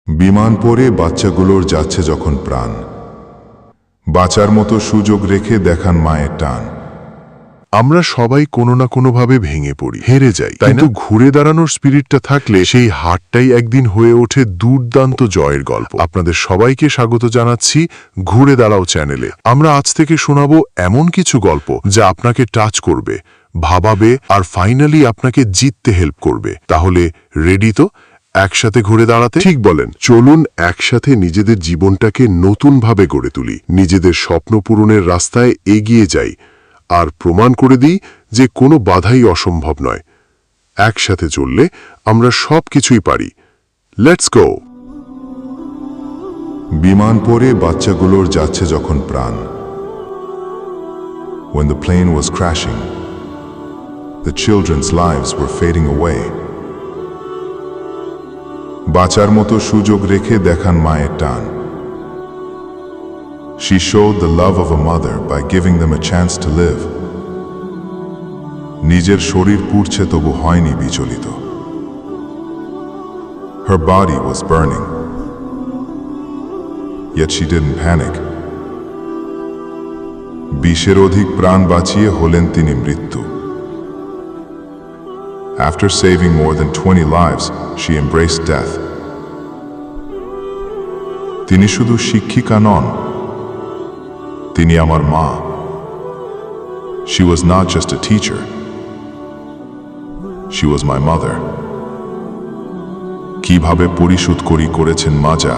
বিমান পড়ে বাচ্চাগুলোর যাচ্ছে যখন প্রাণ, বাঁচার মতো সুযোগ রেখে দেখান মায়ের টান। আমরা সবাই কোনো না কোনোভাবে ভেঙে পড়ি, হেরে যাই, কিন্তু ঘুরে দাঁড়ানোর স্পিরিটটা থাকলে সেই হারটাই একদিন হয়ে ওঠে দুর্দান্ত জয়ের গল্প। আপনাদের সবাইকে স্বাগত জানাচ্ছি ঘুরে দাঁড়াও চ্যানেলে। আমরা আজ থেকে শোনাবো এমন কিছু গল্প যা আপনাকে টাচ করবে, ভাবাবে আর ফাইনালি আপনাকে জিততে হেল্প করবে। তাহলে রেডি তো একসাথে ঘুরে দাঁড়াতে? ঠিক বলেন। চলুন একসাথে নিজেদের জীবনটাকে নতুনভাবে গড়ে তুলি, নিজেদের স্বপ্ন পূরণের রাস্তায় এগিয়ে যাই আর প্রমাণ করে দিই যে কোনো বাধাই অসম্ভব নয়। একসাথে চললে আমরা সব কিছুই পারি। Let's go. বিমান পড়ে বাচ্চাগুলোর যাচ্ছে যখন প্রাণ। When the plane was crashing, the children's lives were fading away. বাঁচার মতো সুযোগ রেখে দেখান মায়ের টান। She showed the love of a mother by giving them a chance to live. নিজের শরীর পুড়ছে তবু হয়নি বিচলিত। Her body was burning, yet she didn't panic. 20-এর অধিক প্রাণ বাঁচিয়ে হলেন তিনি মৃত্যু। After saving more than 20 lives, she embraced death. তিনি শুধু শিক্ষিকা নন, তিনি আমার মা। She was not just a teacher, she was my mother. কিভাবে পরিশোধ করেছেন মাজা?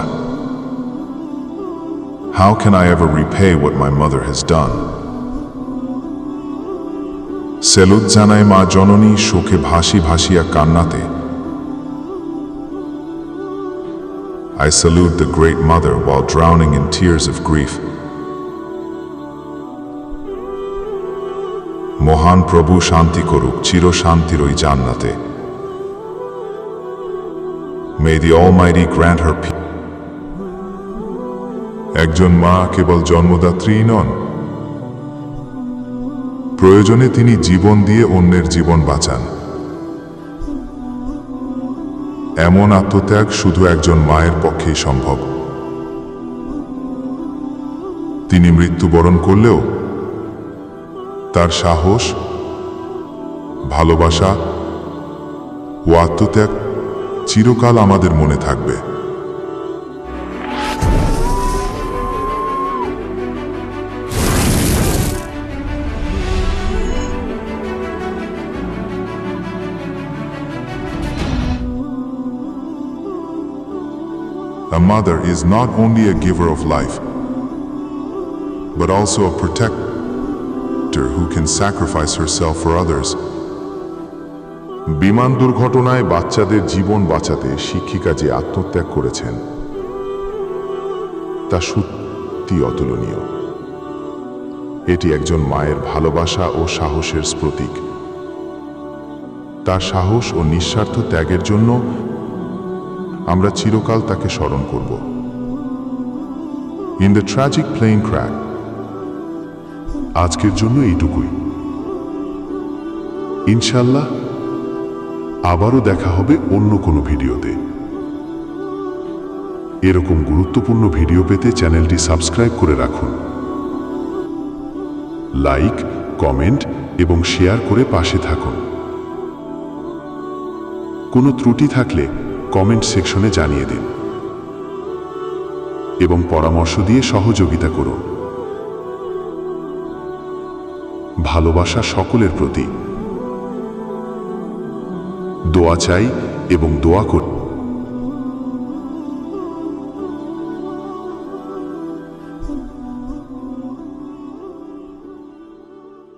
How can I ever repay what my mother has done? Salute জানায় মা জননী শোকে ভাসিয়া কান্নাতে। I salute the great mother while drowning in tears of grief. মহান প্রভু শান্তি করুক চির শান্তির ওই জান্নাতে। May the Almighty grant her peace. একজন মা কেবল জন্মদাত্রী নন, প্রয়োজনে তিনি জীবন দিয়ে অন্যের জীবন বাঁচান। এমন আত্মত্যাগ শুধু একজন মায়ের পক্ষেই সম্ভব। তিনি মৃত্যুবরণ করলেও তার সাহস, ভালোবাসা ও আত্মত্যাগ চিরকাল আমাদের মনে থাকবে। A mother is not only a giver of life, but also a protector who can sacrifice herself for others. বিমান দুর্ঘটনায় বাচ্চাদের জীবন বাঁচাতে শিক্ষিকা যে আত্মত্যাগ করেছেন তা সত্যি অতুলনীয়। এটি একজন মায়ের ভালোবাসা ও সাহসের প্রতীক। তার সাহস ও নিঃস্বার্থ ত্যাগের জন্য আমরা চিরকাল তাকে স্মরণ করব। In the tragic plane crash, আজকের জন্য এইটুকুই। ইনশাআল্লাহ আবারও দেখা হবে অন্য কোনো ভিডিওতে। এরকম গুরুত্বপূর্ণ ভিডিও পেতে চ্যানেলটি সাবস্ক্রাইব করে রাখুন। লাইক, কমেন্ট এবং শেয়ার করে পাশে থাকুন। কোনো ত্রুটি থাকলে কমেন্ট সেকশনে জানিয়ে দিন এবং পরামর্শ দিয়ে সহযোগিতা করুন। ভালোবাসা সকলের প্রতি। দোয়া চাই এবং দোয়া করি।